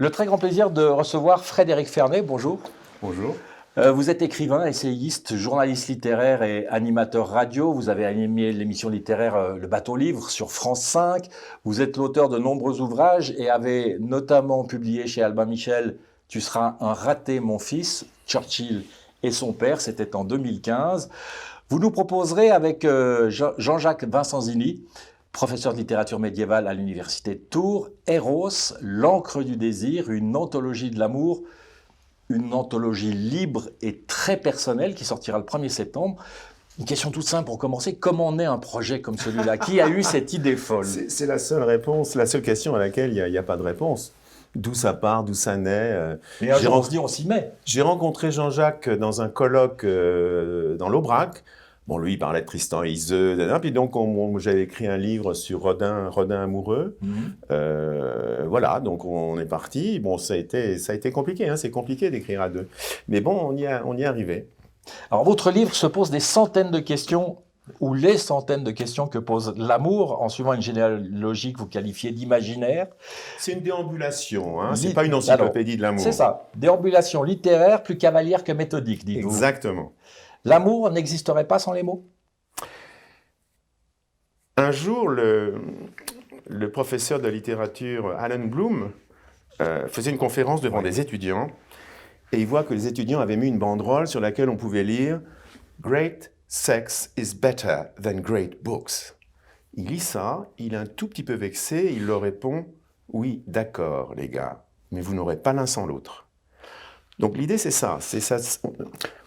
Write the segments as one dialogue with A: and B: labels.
A: Le très grand plaisir de recevoir Frédéric Fernet. Bonjour.
B: Bonjour.
A: Vous êtes écrivain, essayiste, journaliste littéraire et animateur radio. Vous avez animé l'émission littéraire Le Bateau Livre sur France 5. Vous êtes l'auteur de nombreux ouvrages et avez notamment publié chez Albin Michel « Tu seras un raté, mon fils », Churchill et son père, c'était en 2015. Vous nous proposerez avec Jean-Jacques Vincenzini, professeur de littérature médiévale à l'université de Tours, Eros, l'encre du désir, une anthologie de l'amour, une anthologie libre et très personnelle qui sortira le 1er septembre. Une question toute simple pour commencer, comment naît un projet comme celui-là? Qui a eu cette idée folle?
B: C'est la seule réponse, la seule question à laquelle il n'y a pas de réponse. D'où ça part, d'où ça naît.
A: Mais un jour on se dit, on s'y met.
B: J'ai rencontré Jean-Jacques dans un colloque dans l'Aubrac. Bon, lui, il parlait de Tristan et Iseult, puis donc j'avais écrit un livre sur Rodin amoureux. Voilà, donc on est parti. Bon, ça a été compliqué, hein, c'est compliqué d'écrire à deux. Mais bon, on y est arrivé.
A: Alors, votre livre se pose des centaines de questions, ou les centaines de questions que pose l'amour, en suivant une généalogie que vous qualifiez d'imaginaire.
B: C'est une déambulation, hein, c'est pas une encyclopédie de l'amour.
A: C'est ça, déambulation littéraire plus cavalière que méthodique, dites-vous.
B: Exactement.
A: L'amour n'existerait pas sans les mots?
B: Un jour, le professeur de littérature, Alan Bloom, faisait une conférence devant des étudiants, et il voit que les étudiants avaient mis une banderole sur laquelle on pouvait lire « Great sex is better than great books ». Il lit ça, il est un tout petit peu vexé, il leur répond « Oui, d'accord, les gars, mais vous n'aurez pas l'un sans l'autre ». Donc l'idée, c'est ça,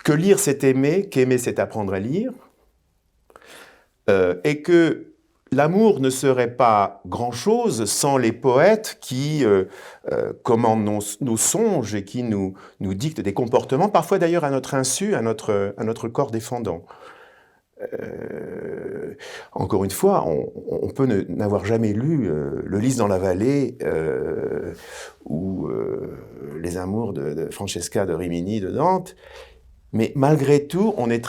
B: que lire, c'est aimer, qu'aimer, c'est apprendre à lire, et que l'amour ne serait pas grand-chose sans les poètes qui commandent nos songes et qui nous dictent des comportements, parfois d'ailleurs à notre insu, à notre corps défendant. Encore une fois, on peut n'avoir jamais lu Le Lys dans la vallée ou Les amours de Francesca de Rimini de Dante, mais malgré tout, on est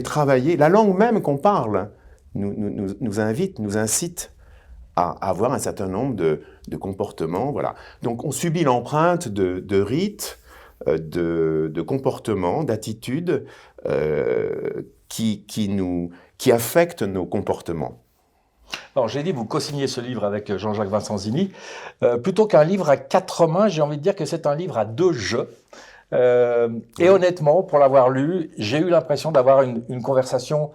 B: travaillé. La langue même qu'on parle nous invite, nous incite à avoir un certain nombre de comportements. Voilà. Donc on subit l'empreinte de rites, de comportements, d'attitudes qui affectent nos comportements.
A: Alors, j'ai dit, vous co-signez ce livre avec Jean-Jacques Vincenzini. Plutôt qu'un livre à 4 mains, j'ai envie de dire que c'est un livre à 2 jeux. Et honnêtement, pour l'avoir lu, j'ai eu l'impression d'avoir une conversation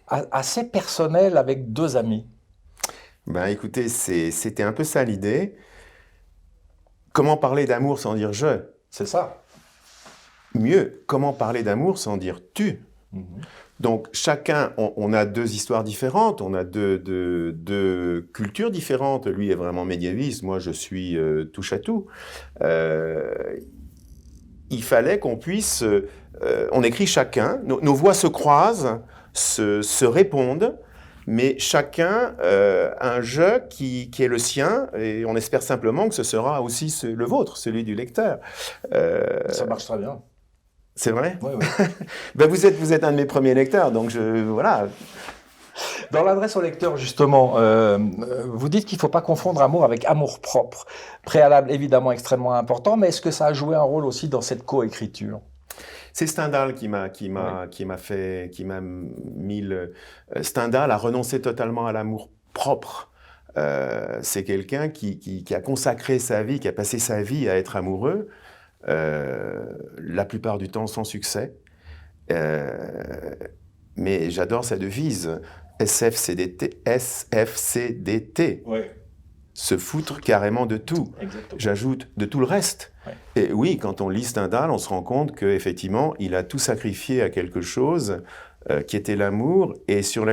A: assez personnelle avec 2 amis.
B: Ben, écoutez, c'était un peu ça l'idée. Comment parler d'amour sans dire « je » ?
A: C'est ça.
B: Mieux, comment parler d'amour sans dire « tu » ? Donc, chacun, on a 2 histoires différentes, on a deux cultures différentes. Lui est vraiment médiéviste, moi je suis touche-à-tout. Il fallait qu'on puisse... on écrit chacun, nos voix se croisent, se répondent, mais chacun a un jeu qui est le sien, et on espère simplement que ce sera aussi le vôtre, celui du lecteur.
A: Ça marche très bien.
B: C'est vrai?
A: Oui, oui.
B: Ben vous êtes un de mes premiers lecteurs, donc voilà.
A: Dans l'adresse au lecteur, justement, vous dites qu'il ne faut pas confondre amour avec amour-propre. Préalable évidemment extrêmement important, mais est-ce que ça a joué un rôle aussi dans cette coécriture?
B: C'est Stendhal qui m'a mis Stendhal a renoncé totalement à l'amour propre. C'est quelqu'un qui a consacré sa vie, qui a passé sa vie à être amoureux, la plupart du temps sans succès. Mais j'adore sa devise, SFCDT,
A: Oui.
B: Se foutre carrément de tout.
A: Exactement.
B: J'ajoute de tout le reste.
A: Ouais.
B: Et oui, quand on lit Stendhal, on se rend compte qu'effectivement, il a tout sacrifié à quelque chose qui était l'amour et sur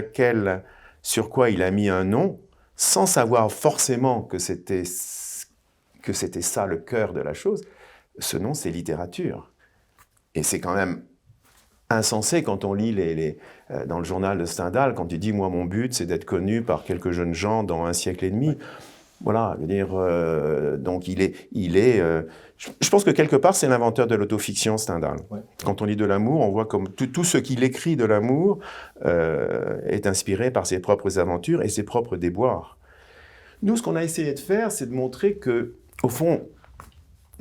B: quoi il a mis un nom, sans savoir forcément que c'était ça le cœur de la chose. Ce nom, c'est littérature. Et c'est quand même insensé quand on lit dans le journal de Stendhal, quand il dit « Moi, mon but, c'est d'être connu par quelques jeunes gens dans 1 siècle et demi ». Voilà, je veux dire, donc je pense que quelque part, c'est l'inventeur de l'autofiction, Stendhal. Ouais. Quand on lit de l'amour, on voit comme tout ce qu'il écrit de l'amour est inspiré par ses propres aventures et ses propres déboires. Nous, ce qu'on a essayé de faire, c'est de montrer que au fond,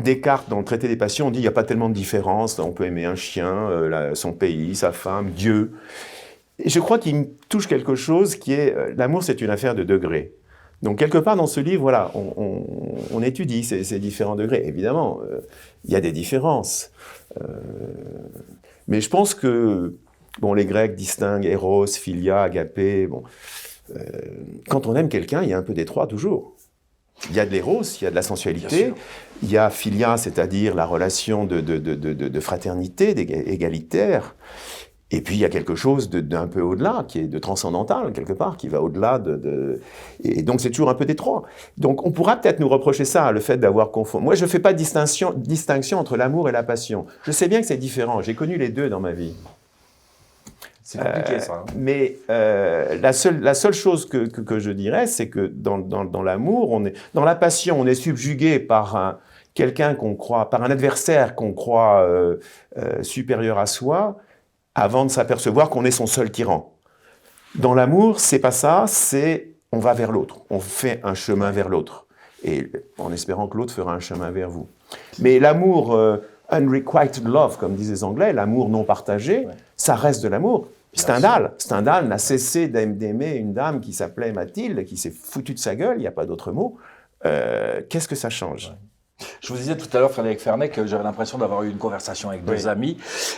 B: Descartes, dans le traité des passions, on dit qu'il n'y a pas tellement de différence, on peut aimer un chien, son pays, sa femme, Dieu. Et je crois qu'il me touche quelque chose qui est, l'amour c'est une affaire de degrés. Donc quelque part dans ce livre, voilà, on étudie ces différents degrés. Évidemment, il y a des différences. Mais je pense que, bon, les Grecs distinguent Eros, Philia, Agapé, bon. Quand on aime quelqu'un, il y a un peu des trois toujours. Il y a de l'éros, il y a de la sensualité, il y a philia, c'est-à-dire la relation de fraternité, égalitaire, et puis il y a quelque chose d'un peu au-delà, qui est de transcendantal, quelque part, qui va au-delà Et donc c'est toujours un peu des trois. Donc on pourra peut-être nous reprocher ça, le fait d'avoir confondu. Moi je ne fais pas de distinction entre l'amour et la passion. Je sais bien que c'est différent, j'ai connu les deux dans ma vie.
A: C'est compliqué, ça.
B: Mais la seule chose que je dirais, c'est que dans l'amour, dans la passion, on est subjugué par quelqu'un qu'on croit, par un adversaire qu'on croit supérieur à soi, avant de s'apercevoir qu'on est son seul tyran. Dans l'amour, c'est pas ça, c'est on va vers l'autre, on fait un chemin vers l'autre, et en espérant que l'autre fera un chemin vers vous. Mais l'amour unrequited love, comme disent les Anglais, l'amour non partagé, ça reste de l'amour. Stendhal n'a cessé d'aimer une dame qui s'appelait Mathilde, qui s'est foutue de sa gueule, il n'y a pas d'autre mot. Qu'est-ce que ça change ?
A: Je vous disais tout à l'heure, Frédéric Fernet, que j'avais l'impression d'avoir eu une conversation avec deux amis.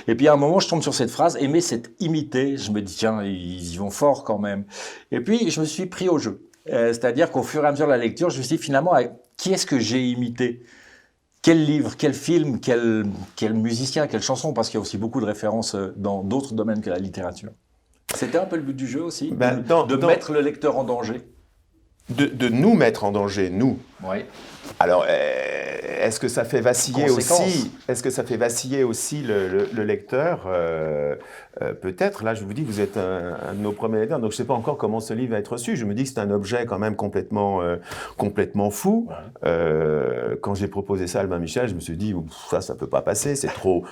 A: Et puis à un moment, je tombe sur cette phrase, aimer, c'est imiter. Je me dis, tiens, ils y vont fort quand même. Et puis, je me suis pris au jeu. C'est-à-dire qu'au fur et à mesure de la lecture, je me suis dit, finalement, qui est-ce que j'ai imité ? Quel livre, quel film, quel musicien, quelle chanson, parce qu'il y a aussi beaucoup de références dans d'autres domaines que la littérature. C'était un peu le but du jeu aussi, de mettre le lecteur en danger.
B: De nous mettre en danger, nous.
A: Oui.
B: Alors, est-ce que ça fait vaciller aussi le lecteur peut-être, là je vous dis, vous êtes un de nos premiers lecteurs, donc je ne sais pas encore comment ce livre va être reçu. Je me dis que c'est un objet quand même complètement fou. Ouais. Quand j'ai proposé ça à Albin Michel, je me suis dit, ça ne peut pas passer, c'est trop...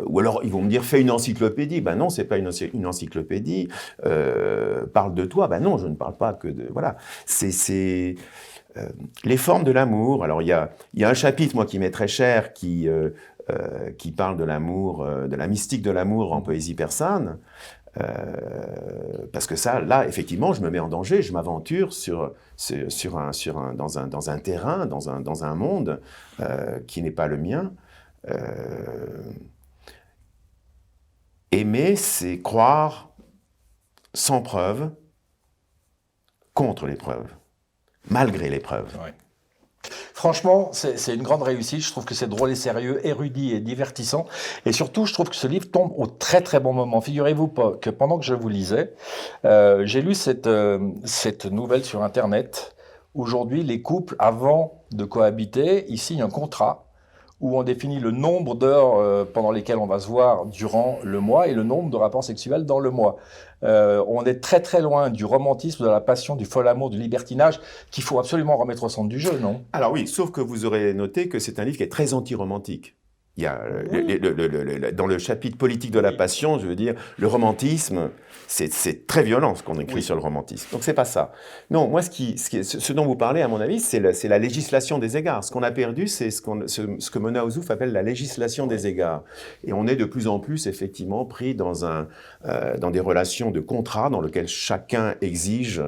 B: ou alors ils vont me dire, fais une encyclopédie. Ben non, ce n'est pas une encyclopédie. Parle de toi. Ben non, je ne parle pas que de... Voilà. Les formes de l'amour. Alors, il y a un chapitre, moi, qui m'est très cher, qui parle de l'amour, de la mystique de l'amour en poésie persane. Parce que ça, là, effectivement, je me mets en danger, je m'aventure dans un terrain, dans un monde qui n'est pas le mien. Aimer, c'est croire sans preuve, contre les preuves. Malgré l'épreuve.
A: Ouais. Franchement, c'est une grande réussite. Je trouve que c'est drôle et sérieux, érudit et divertissant. Et surtout, je trouve que ce livre tombe au très très bon moment. Figurez-vous pas que pendant que je vous lisais, j'ai lu cette nouvelle sur Internet. Aujourd'hui, les couples, avant de cohabiter, ils signent un contrat où on définit le nombre d'heures pendant lesquelles on va se voir durant le mois et le nombre de rapports sexuels dans le mois. On est très très loin du romantisme, de la passion, du fol amour, du libertinage qu'il faut absolument remettre au centre du jeu, non ?
B: Alors oui, sauf que vous aurez noté que c'est un livre qui est très anti-romantique. Il y a dans le chapitre politique de la passion, je veux dire, le romantisme, c'est très violent ce qu'on écrit sur le romantisme. Donc c'est pas ça. Non, moi ce dont vous parlez, à mon avis, c'est la législation des égards. Ce qu'on a perdu, c'est ce que Mona Ozouf appelle la législation des égards. Et on est de plus en plus effectivement pris dans des relations de contrat dans lesquelles chacun exige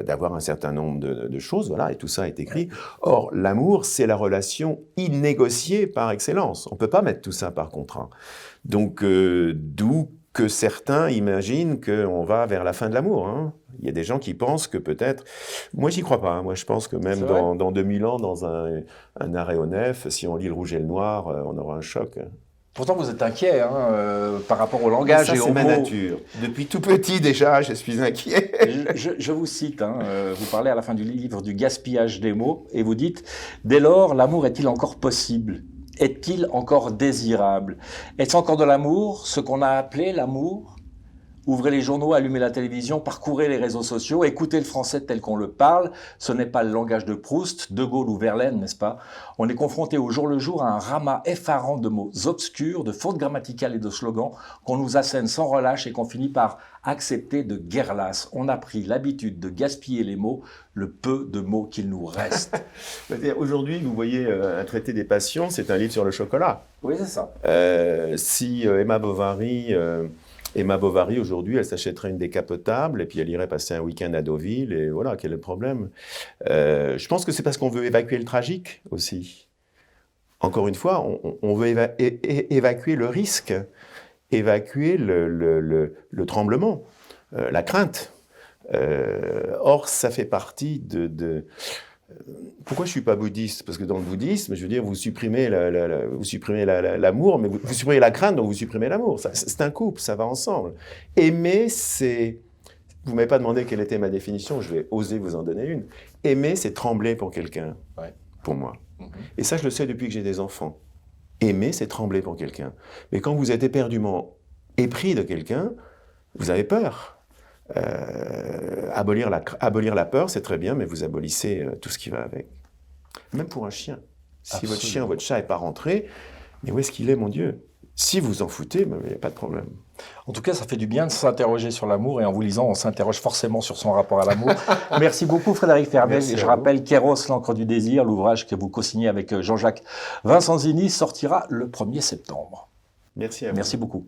B: d'avoir un certain nombre de choses, voilà, et tout ça est écrit. Or, l'amour, c'est la relation innégociée par excellence. On ne peut pas mettre tout ça par contrat. Donc, d'où que certains imaginent qu'on va vers la fin de l'amour. Hein. Il y a des gens qui pensent que peut-être... Moi, j'y crois pas. Hein. Moi, je pense que même dans 2000 ans, dans un aéronef, si on lit Le Rouge et le Noir, on aura un choc.
A: Pourtant, vous êtes inquiet par rapport au langage et aux mots.
B: Ça, c'est ma nature. Depuis tout petit, déjà, je suis inquiet.
A: Je vous cite, vous parlez à la fin du livre du gaspillage des mots, et vous dites « Dès lors, l'amour est-il encore possible ? Est-il encore désirable ? Est-ce encore de l'amour, ce qu'on a appelé l'amour ? Ouvrez les journaux, allumez la télévision, parcourez les réseaux sociaux, écoutez le français tel qu'on le parle. Ce n'est pas le langage de Proust, De Gaulle ou Verlaine, n'est-ce pas? On est confronté au jour le jour à un ramas effarant de mots obscurs, de fautes grammaticales et de slogans qu'on nous assène sans relâche et qu'on finit par accepter de guerre lasse. On a pris l'habitude de gaspiller les mots, le peu de mots qu'il nous reste.
B: Aujourd'hui, vous voyez un traité des passions, c'est un livre sur le chocolat.
A: Oui, c'est ça.
B: Si Emma Bovary, aujourd'hui, elle s'achèterait une décapotable et puis elle irait passer un week-end à Deauville et voilà, quel est le problème? Je pense que c'est parce qu'on veut évacuer le tragique aussi. Encore une fois, on veut évacuer le risque, évacuer le tremblement, la crainte. Or, ça fait partie de... Pourquoi je ne suis pas bouddhiste? Parce que dans le bouddhisme, je veux dire, vous supprimez l'amour, mais vous supprimez la crainte, donc vous supprimez l'amour. C'est un couple, ça va ensemble. Aimer, c'est... Vous ne m'avez pas demandé quelle était ma définition, je vais oser vous en donner une. Aimer, c'est trembler pour quelqu'un, pour moi. Et ça, je le sais depuis que j'ai des enfants. Aimer, c'est trembler pour quelqu'un. Mais quand vous êtes éperdument épris de quelqu'un, vous avez peur. Abolir la peur, c'est très bien, mais vous abolissez tout ce qui va avec. Même pour un chien. Si
A: Absolument.
B: votre chien, votre chat n'est pas rentré, mais où est-ce qu'il est, mon Dieu? Si vous en foutez, il n'y a pas de problème.
A: En tout cas, ça fait du bien de s'interroger sur l'amour et en vous lisant, on s'interroge forcément sur son rapport à l'amour. Merci beaucoup Frédéric Fermel. Je rappelle Kéros, l'encre du désir, l'ouvrage que vous co-signez avec Jean-Jacques Vincenzini, sortira le 1er septembre.
B: Merci à vous.
A: Merci beaucoup.